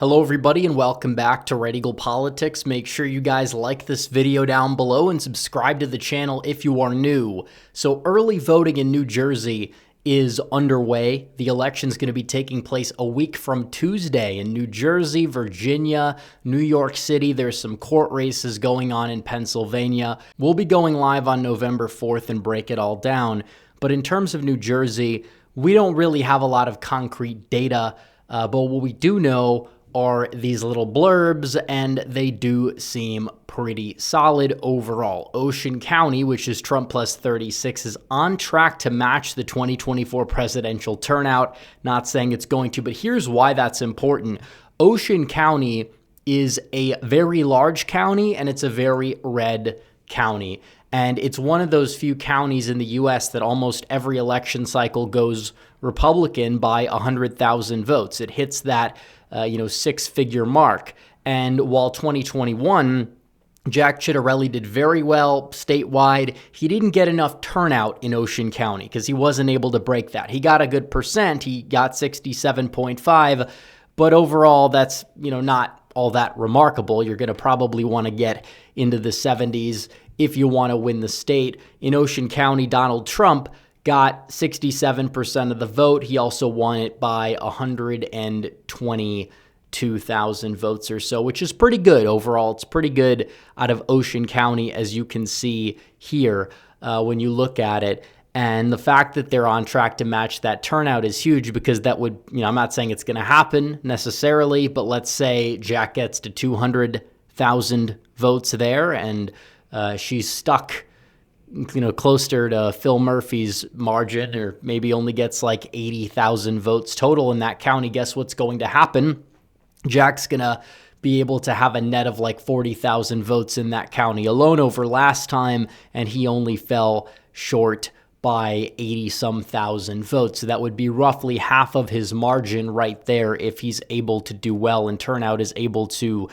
Hello everybody and welcome back to Red Eagle Politics. Make sure you guys like this video down below and subscribe to the channel if you are new. So early voting in New Jersey is underway. The election is going to be taking place a week from Tuesday in New Jersey, Virginia, New York City. There's some court races going on in Pennsylvania. We'll be going live on November 4th and break it all down. But in terms of New Jersey, we don't really have a lot of concrete data, but what we do know are these little blurbs, and they do seem pretty solid overall. Ocean County, which is Trump plus 36, is on track to match the 2024 presidential turnout. Not saying it's going to, but here's why that's important. Ocean County is a very large county, and it's a very red county. And it's one of those few counties in the U.S. that almost every election cycle goes Republican by 100,000 votes. It hits that six-figure mark. And while 2021, Jack Ciattarelli did very well statewide, he didn't get enough turnout in Ocean County because he wasn't able to break that. He got a good percent. He got 67.5, but overall, that's not all that remarkable. You're going to probably want to get into the 70s if you want to win the state. In Ocean County, Donald Trump got 67% of the vote. He also won it by 122,000 votes or so, which is pretty good overall. It's pretty good out of Ocean County, as you can see here when you look at it. And the fact that they're on track to match that turnout is huge because that would, I'm not saying it's going to happen necessarily, but let's say Jack gets to 200,000 votes there and she's stuck closer to Phil Murphy's margin, or maybe only gets like 80,000 votes total in that county. Guess what's going to happen? Jack's going to be able to have a net of like 40,000 votes in that county alone over last time, and he only fell short by 80-some thousand votes. So that would be roughly half of his margin right there if he's able to do well and turnout is able to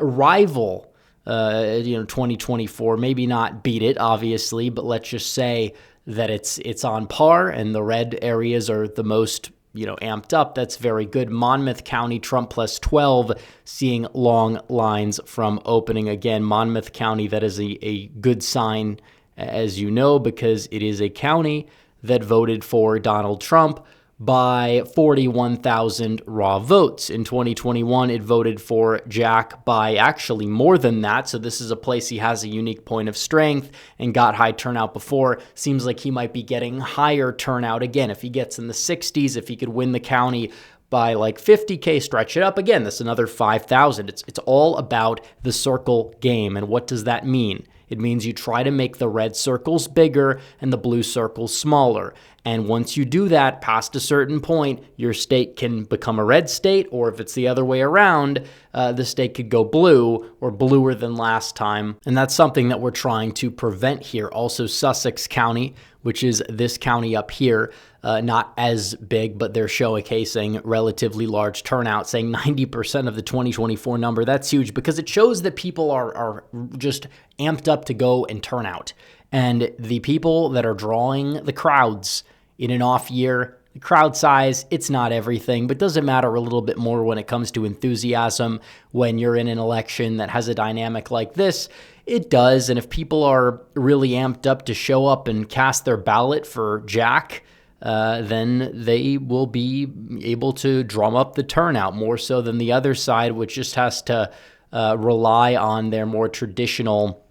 rival 2024, maybe not beat it, obviously, but let's just say that it's on par and the red areas are the most, amped up. That's very good. Monmouth County, Trump plus 12, seeing long lines from opening. Again, Monmouth County, that is a good sign, as you know, because it is a county that voted for Donald Trump by 41,000 raw votes. In 2021, it voted for Jack by actually more than that. So this is a place he has a unique point of strength and got high turnout before. Seems like he might be getting higher turnout again. If he gets in the 60s, if he could win the county by like 50K, stretch it up again, that's another 5,000. It's all about the circle game. And what does that mean? It means you try to make the red circles bigger and the blue circles smaller. And once you do that, past a certain point, your state can become a red state, or if it's the other way around, the state could go blue or bluer than last time. And that's something that we're trying to prevent here. Also, Sussex County, which is this county up here, not as big, but they're showcasing relatively large turnout, saying 90% of the 2024 number. That's huge because it shows that people are just amped up to go and turn out. And the people that are drawing the crowds in an off year, the crowd size, it's not everything, but doesn't matter a little bit more when it comes to enthusiasm when you're in an election that has a dynamic like this. It does, and if people are really amped up to show up and cast their ballot for Jack, then they will be able to drum up the turnout more so than the other side, which just has to rely on their more traditional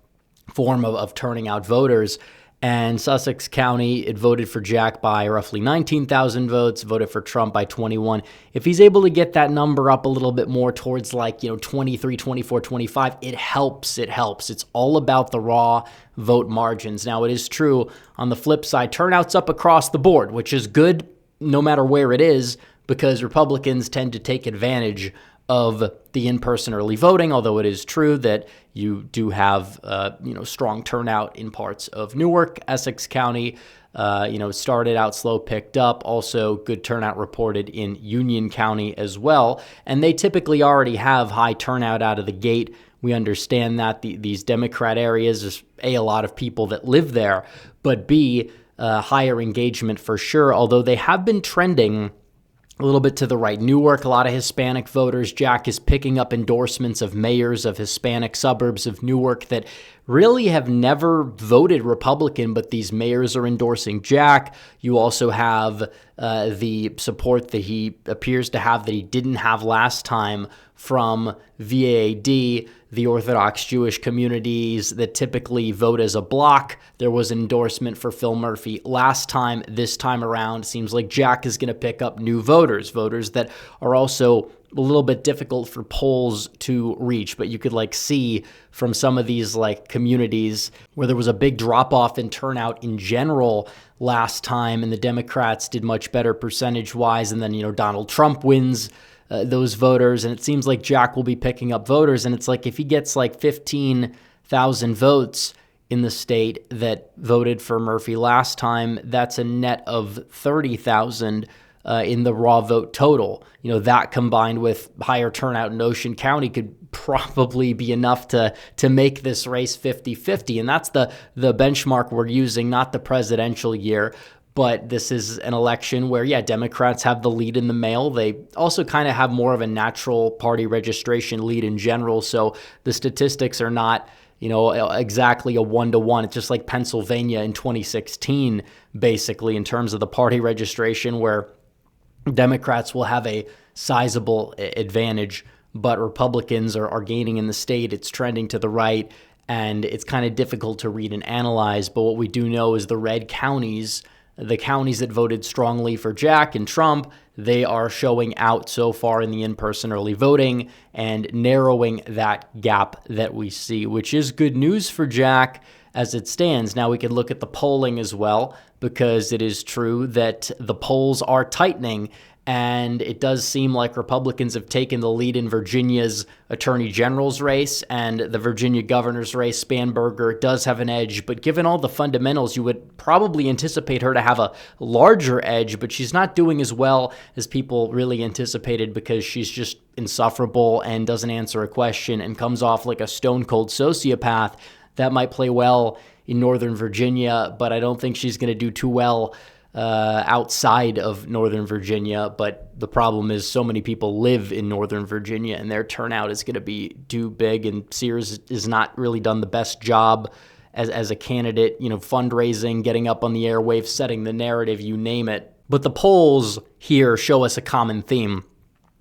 form of turning out voters. And Sussex County, it voted for Jack by roughly 19,000 votes, voted for Trump by 21. If he's able to get that number up a little bit more towards 23, 24, 25, it helps. It's all about the raw vote margins. Now, it is true on the flip side, turnout's up across the board, which is good no matter where it is, because Republicans tend to take advantage of the in-person early voting, although it is true that you do have, strong turnout in parts of Newark, Essex County, started out slow, picked up. Also, good turnout reported in Union County as well. And they typically already have high turnout out of the gate. We understand that these Democrat areas, there's a lot of people that live there, but B, higher engagement for sure, although they have been trending A little bit to the right, Newark, a lot of Hispanic voters. Jack is picking up endorsements of mayors of Hispanic suburbs of Newark that really have never voted Republican, but these mayors are endorsing Jack. You also have the support that he appears to have that he didn't have last time from VAAD, the Orthodox Jewish communities that typically vote as a bloc. There was an endorsement for Phil Murphy last time. This time around, seems like Jack is going to pick up new voters that are also a little bit difficult for polls to reach, but you could see from some of these communities where there was a big drop off in turnout in general last time, and the Democrats did much better percentage wise, and then Donald Trump wins those voters, and it seems like Jack will be picking up voters, and it's if he gets 15,000 votes in the state that voted for Murphy last time, that's a net of 30,000 in the raw vote total. That combined with higher turnout in Ocean County could probably be enough to make this race 50-50, and that's the benchmark we're using, not the presidential year. But this is an election where, Democrats have the lead in the mail. They also kind of have more of a natural party registration lead in general. So the statistics are not, exactly a 1-to-1. It's just like Pennsylvania in 2016, basically, in terms of the party registration, where Democrats will have a sizable advantage, but Republicans are gaining in the state. It's trending to the right, and it's kind of difficult to read and analyze. But what we do know is the red counties, the counties that voted strongly for Jack and Trump, they are showing out so far in the in-person early voting and narrowing that gap that we see, which is good news for Jack as it stands. Now we can look at the polling as well, because it is true that the polls are tightening, and it does seem like Republicans have taken the lead in Virginia's attorney general's race, and the Virginia governor's race. Spanberger does have an edge, but given all the fundamentals, you would probably anticipate her to have a larger edge, but she's not doing as well as people really anticipated, because she's just insufferable and doesn't answer a question and comes off like a stone-cold sociopath. That might play well in Northern Virginia, but I don't think she's going to do too well outside of Northern Virginia. But the problem is so many people live in Northern Virginia, and their turnout is going to be too big, and Sears has not really done the best job as a candidate, fundraising, getting up on the airwaves, setting the narrative, you name it. But the polls here show us a common theme.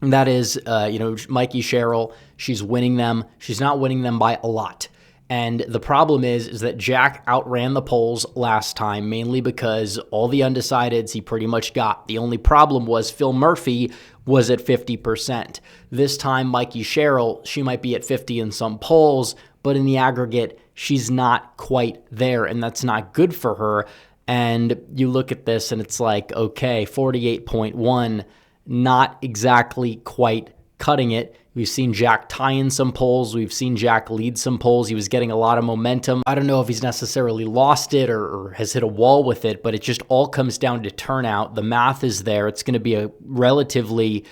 And that is, Mikie Sherrill, she's winning them. She's not winning them by a lot. And the problem is that Jack outran the polls last time, mainly because all the undecideds he pretty much got. The only problem was Phil Murphy was at 50%. This time, Mikie Sherrill, she might be at 50 in some polls, but in the aggregate, she's not quite there, and that's not good for her. And you look at this, and it's okay, 48.1, not exactly quite cutting it. We've seen Jack tie in some polls. We've seen Jack lead some polls. He was getting a lot of momentum. I don't know if he's necessarily lost it or has hit a wall with it, but it just all comes down to turnout. The math is there. It's going to be a relatively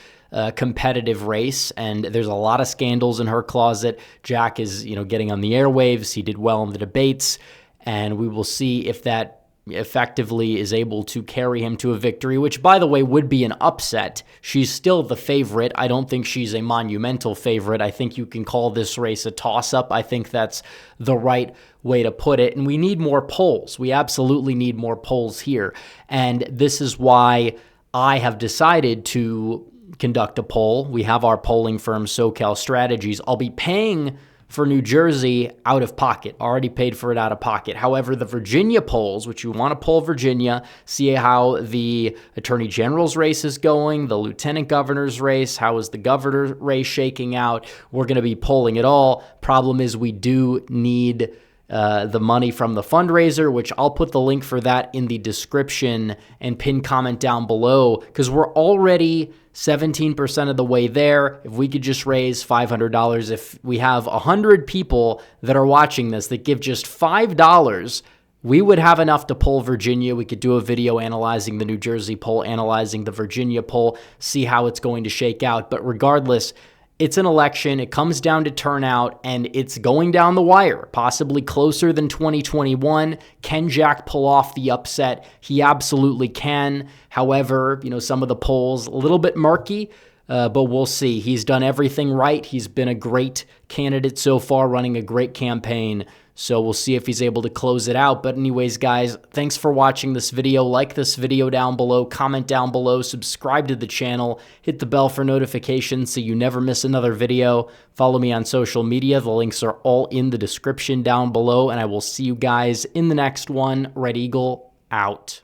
competitive race, and there's a lot of scandals in her closet. Jack is, getting on the airwaves. He did well in the debates, and we will see if that effectively is able to carry him to a victory, which, by the way, would be an upset. She's still the favorite. I don't think she's a monumental favorite. I think you can call this race a toss-up. I think that's the right way to put it. And we need more polls. We absolutely need more polls here. And this is why I have decided to conduct a poll. We have our polling firm, SoCal Strategies. I'll be paying for New Jersey out of pocket, already paid for it out of pocket. However, the Virginia polls, which you want to poll Virginia, see how the Attorney General's race is going, the Lieutenant Governor's race, how is the Governor's race shaking out. We're going to be polling it all. Problem is we do need the money from the fundraiser, which I'll put the link for that in the description and pin comment down below, because we're already 17% of the way there. If we could just raise $500, if we have 100 people that are watching this that give just $5, we would have enough to poll Virginia. We could do a video analyzing the New Jersey poll, analyzing the Virginia poll, see how it's going to shake out. But regardless, It's an election. It comes down to turnout, and it's going down the wire, possibly closer than 2021. Can Jack pull off the upset? He absolutely can. However, some of the polls, a little bit murky, but we'll see. He's done everything right. He's been a great candidate so far, running a great campaign. So we'll see if he's able to close it out. But anyways, guys, thanks for watching this video. Like this video down below, comment down below, subscribe to the channel, hit the bell for notifications so you never miss another video. Follow me on social media. The links are all in the description down below, and I will see you guys in the next one. Red Eagle out.